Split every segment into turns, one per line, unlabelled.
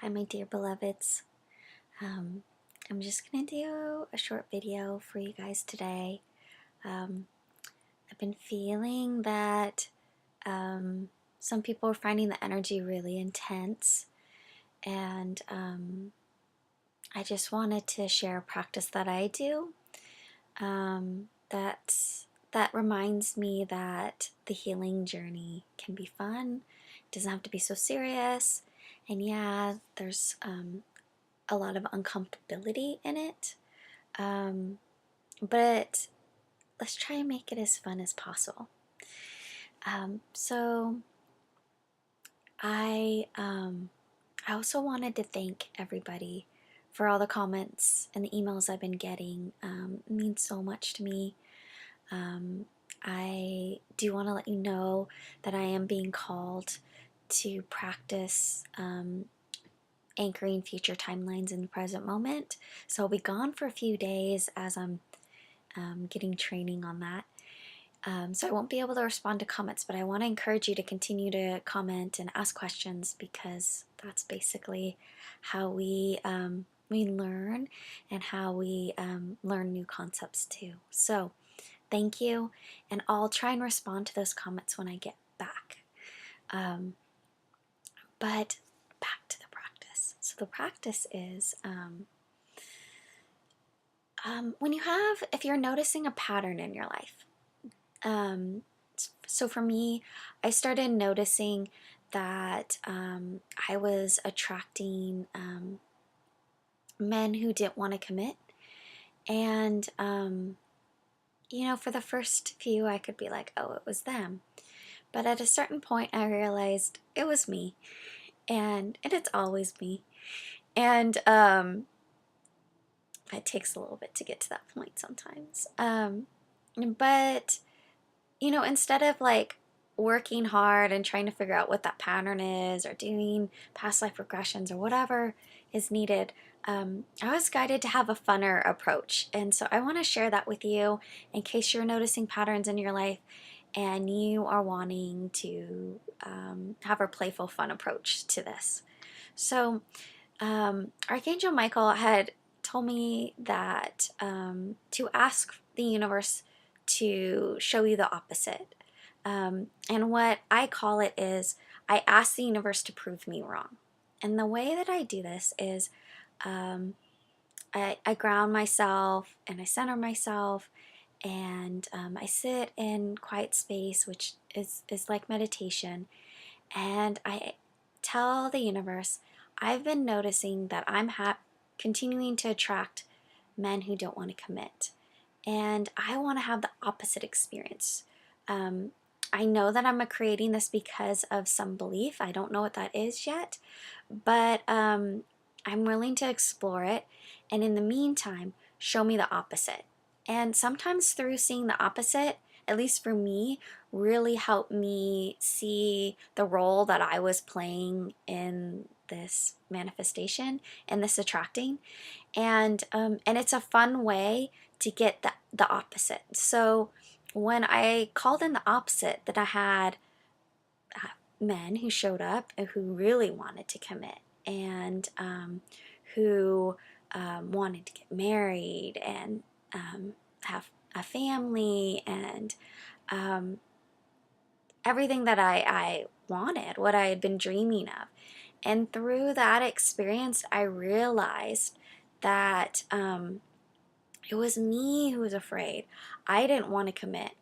Hi, my dear beloveds. Um, I'm just going to do a short video for you guys today. I've been feeling that some people are finding the energy really intense, and I just wanted to share a practice that I do that reminds me that the healing journey can be fun. It doesn't have to be so serious. And yeah, there's a lot of uncomfortability in it, but let's try and make it as fun as possible. So I also wanted to thank everybody for all the comments and the emails I've been getting. It means so much to me. I do want to let you know that I am being called to practice anchoring future timelines in the present moment. So I'll be gone for a few days as I'm getting training on that. So I won't be able to respond to comments, but I want to encourage you to continue to comment and ask questions, because that's basically how we learn, and how we learn new concepts too. So thank you, and I'll try and respond to those comments when I get back. But back to the practice. So the practice is if you're noticing a pattern in your life. So for me, I started noticing that I was attracting men who didn't want to commit. And, for the first few, I could be like, oh, it was them. But at a certain point, I realized it was me. And it's always me. And it takes a little bit to get to that point sometimes. But instead of like working hard and trying to figure out what that pattern is, or doing past life regressions or whatever is needed, I was guided to have a funner approach. And so I want to share that with you in case you're noticing patterns in your life and you are wanting to have a playful, fun approach to this. So Archangel Michael had told me that to ask the universe to show you the opposite. And what I call it is, I ask the universe to prove me wrong. And the way that I do this is I ground myself and I center myself, and I sit in quiet space, which is like meditation. And I tell the universe, I've been noticing that I'm continuing to attract men who don't want to commit. And I want to have the opposite experience. I know that I'm creating this because of some belief. I don't know what that is yet, but I'm willing to explore it. And in the meantime, show me the opposite. And sometimes through seeing the opposite, at least for me, really helped me see the role that I was playing in this manifestation and this attracting. And it's a fun way to get the opposite. So when I called in the opposite, that I had men who showed up and who really wanted to commit, and who wanted to get married and have a family, and everything that I wanted, what I had been dreaming of. And through that experience, I realized that it was me who was afraid. I didn't want to commit.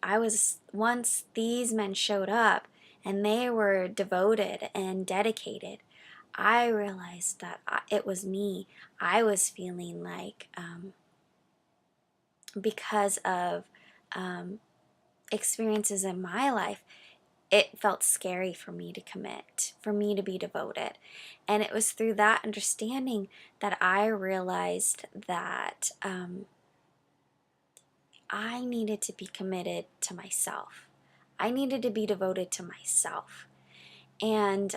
Once these men showed up and they were devoted and dedicated, I realized that it was me. I was feeling like, because of experiences in my life, it felt scary for me to commit, for me to be devoted. And it was through that understanding that I realized that I needed to be committed to myself. I needed to be devoted to myself. And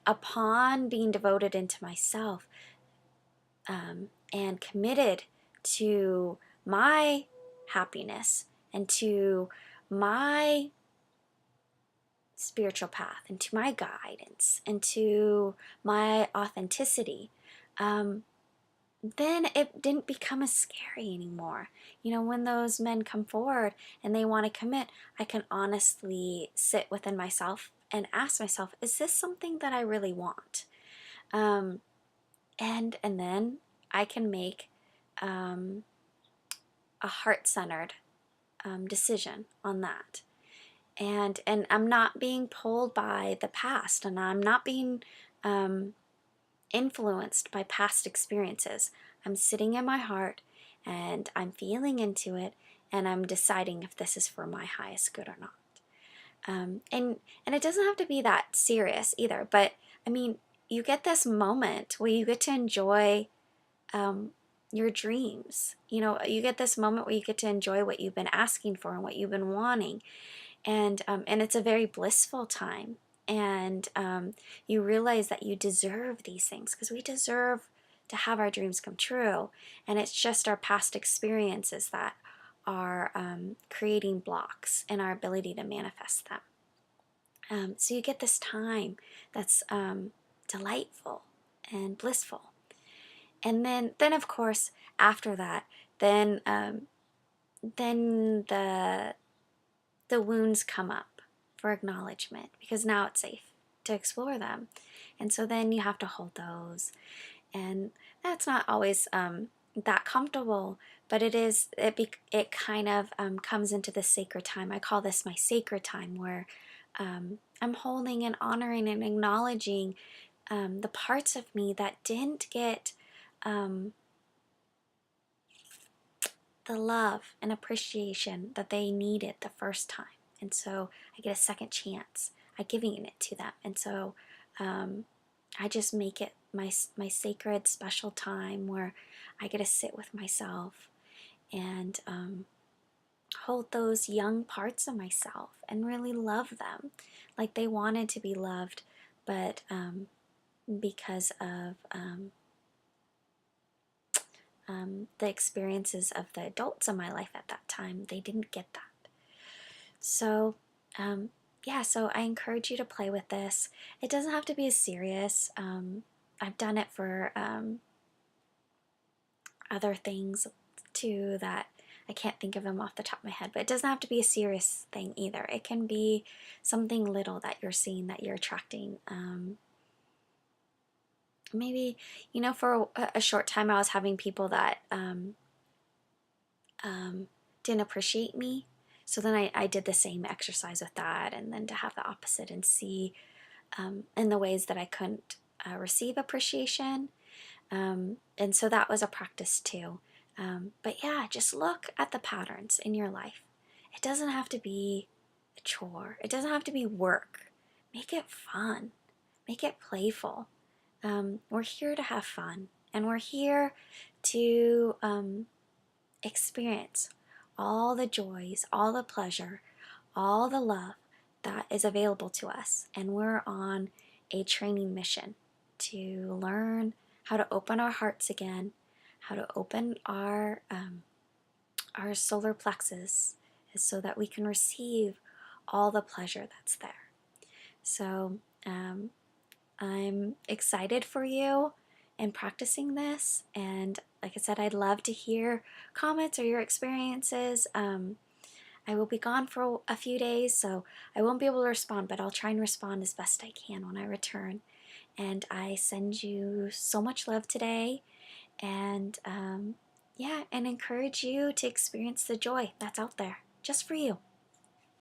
upon being devoted into myself, and committed to my happiness and to my spiritual path, into my guidance, into my authenticity, then it didn't become as scary anymore. You know, when those men come forward and they want to commit, I can honestly sit within myself and ask myself, is this something that I really want? Um, and then I can make a heart-centered decision on that. And I'm not being pulled by the past, and I'm not being influenced by past experiences. I'm sitting in my heart and I'm feeling into it, and I'm deciding if this is for my highest good or not. And it doesn't have to be that serious either, but I mean, you get this moment where you get to enjoy your dreams. You know, you get this moment where you get to enjoy what you've been asking for and what you've been wanting, and it's a very blissful time. And you realize that you deserve these things, because we deserve to have our dreams come true, and it's just our past experiences that are creating blocks in our ability to manifest them. So you get this time that's delightful and blissful. And then of course, after that, then the wounds come up for acknowledgement, because now it's safe to explore them. And so then you have to hold those, and that's not always that comfortable, but it kind of comes into the sacred time. I call this my sacred time, where I'm holding and honoring and acknowledging the parts of me that didn't get the love and appreciation that they needed the first time. And so I get a second chance at giving it to them. And so I just make it my sacred, special time where I get to sit with myself and hold those young parts of myself and really love them like they wanted to be loved, but because of the experiences of the adults in my life at that time, they didn't get that. So, yeah, so I encourage you to play with this. It doesn't have to be as serious. I've done it for other things too that I can't think of them off the top of my head, but it doesn't have to be a serious thing either. It can be something little that you're seeing, that you're attracting. Maybe, you know, for a short time I was having people that didn't appreciate me. So then I did the same exercise with that, and then to have the opposite and see in the ways that I couldn't receive appreciation. And so that was a practice too. But yeah, just look at the patterns in your life. It doesn't have to be a chore. It doesn't have to be work. Make it fun. Make it playful. We're here to have fun, and we're here to experience all the joys, all the pleasure, all the love that is available to us. And we're on a training mission to learn how to open our hearts again, how to open our solar plexus, so that we can receive all the pleasure that's there. So I'm excited for you in practicing this, and like I said, I'd love to hear comments or your experiences. I will be gone for a few days, so I won't be able to respond, but I'll try and respond as best I can when I return. And I send you so much love today, and yeah, and encourage you to experience the joy that's out there just for you.